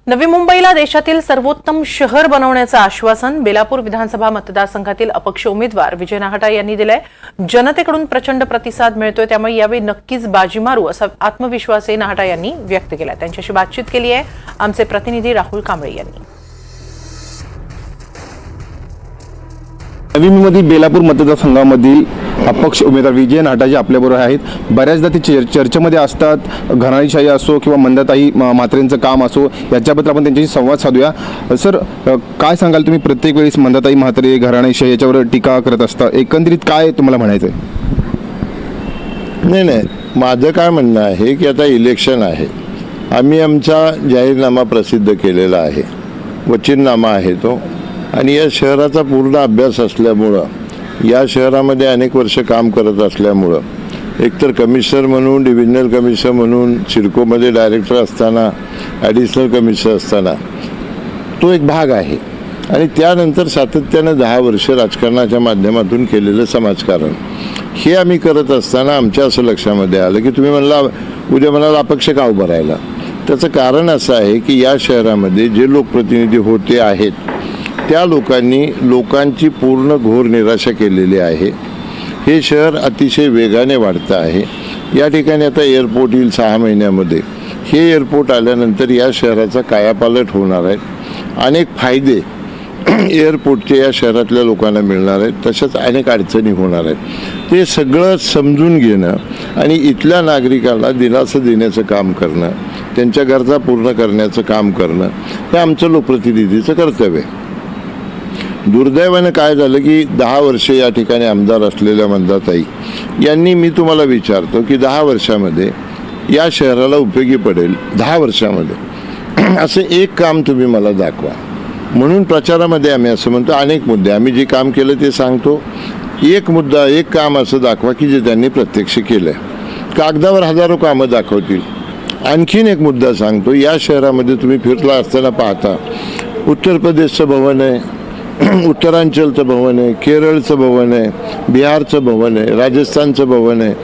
नवी मुंबईला देशातील सर्वोत्तम शहर बनवण्याचं आश्वासन बेलापूर विधानसभा मतदारसंघातील अपक्ष उमेदवार विजय नाहटा यांनी दिलंय। जनतेकडून प्रचंड प्रतिसाद मिळतोय, त्यामुळे यावेळी नक्कीच बाजी मारू असा आत्मविश्वास नाहटा यांनी व्यक्त केला। त्यांच्याशी बातचीत केली आहे आमचे प्रतिनिधी राहुल कांबळे यांनी। नवी मुंबईतील बेलापूर मतदारसंघामधील अपक्ष उमेदवार विजय नाहटा आपल्याबरोबर आहेत। बऱ्याचदा ते चर्चेमध्ये असतात, घराणीशाही असो किंवा मंदाताई म्हात्रेंचं काम असो, याच्याबद्दल आपण त्यांच्याशी संवाद साधूया। सर, काय सांगाल तुम्ही? प्रत्येक वेळेस मंदाताई म्हात्रे, घराणीशाही याच्यावर टीका करत असता, एकंदरीत काय तुम्हाला म्हणायचं आहे? नाही, माझं काय म्हणणं आहे की आता इलेक्शन आहे, आम्ही आमचा जाहीरनामा प्रसिद्ध केलेला आहे, वचननामा आहे तो, आणि या शहराचा पूर्ण अभ्यास असल्यामुळं, या शहरामध्ये अनेक वर्ष काम करत असल्यामुळं, एकतर कमिशनर म्हणून, डिव्हिजनल कमिशनर म्हणून, सिडकोमध्ये डायरेक्टर असताना, ॲडिशनल कमिशनर असताना तो एक भाग आहे, आणि त्यानंतर सातत्यानं 10 वर्ष राजकारणाच्या माध्यमातून केलेलं समाजकारण हे आम्ही करत असताना आमच्या असं लक्षामध्ये आलं की तुम्ही उद्या म्हणाला अपक्ष का उभं राहिला. त्याचं कारण असं आहे की या शहरामध्ये जे लोकप्रतिनिधी होते आहेत त्या लोकांनी लोकांची पूर्ण घोर निराशा केलेली आहे. हे शहर अतिशय वेगाने वाढतं आहे. या ठिकाणी आता एअरपोर्ट येईल 6 महिन्यामध्ये. हे एअरपोर्ट आल्यानंतर या शहराचा कायापालट होणार आहे. अनेक फायदे एअरपोर्टचे या शहरातल्या लोकांना मिळणार आहेत, तशाच अनेक अडचणी होणार आहेत. ते सगळं समजून घेणं आणि इथल्या नागरिकांना दिलासा देण्याचं काम करणं, त्यांच्या गरजा पूर्ण करण्याचं काम करणं हे आमचं लोकप्रतिनिधीचं कर्तव्य आहे. दुर्दैवानं काय झालं की 10 वर्ष या ठिकाणी आमदार असलेल्या मंदाताई यांनी, मी तुम्हाला विचारतो की 10 वर्षामध्ये या शहराला उपयोगी पडेल, 10 वर्षामध्ये असं एक काम तुम्ही मला दाखवा. म्हणून प्रचारामध्ये आम्ही असं म्हणतो, अनेक मुद्दे आम्ही जे काम केलं ते सांगतो. एक मुद्दा, एक काम असं दाखवा की जे त्यांनी प्रत्यक्ष केलं आहे. कागदावर हजारो कामं दाखवतील. आणखीन एक मुद्दा सांगतो, या शहरामध्ये तुम्ही फिरला असताना पाहता उत्तर प्रदेशचं भवन आहे, उत्तरांचलचं भवन आहे, केरळचं भवन आहे, बिहारचं भवन आहे, राजस्थानचं भवन आहे,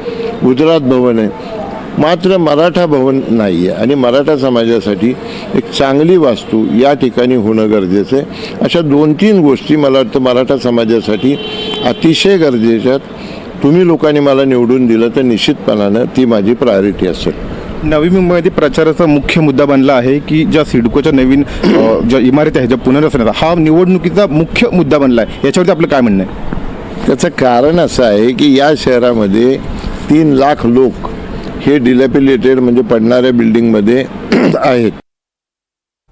गुजरात भवन आहे, मात्र मराठा भवन नाही आहे. आणि मराठा समाजासाठी एक चांगली वास्तू या ठिकाणी होणं गरजेचं आहे. अशा 2-3 गोष्टी मला वाटतं मराठा समाजासाठी अतिशय गरजेच्या आहेत. तुम्ही लोकांनी मला निवडून दिलं तर निश्चितपणानं ती माझी प्रायोरिटी असेल. नवी मुंबईमध्ये प्रचाराचा मुख्य मुद्दा बनला आहे की ज्या सिडकोच्या नवीन ज्या इमारती आहेत, ज्या पुनर्रचना, हा निवडणुकीचा मुख्य मुद्दा बनला आहे. याच्यावरती आपलं काय म्हणणं आहे? त्याचं कारण असं आहे की या शहरामध्ये 3 लाख लोक हे डिलॅपिलेटेड म्हणजे पडणाऱ्या बिल्डिंगमध्ये आहेत.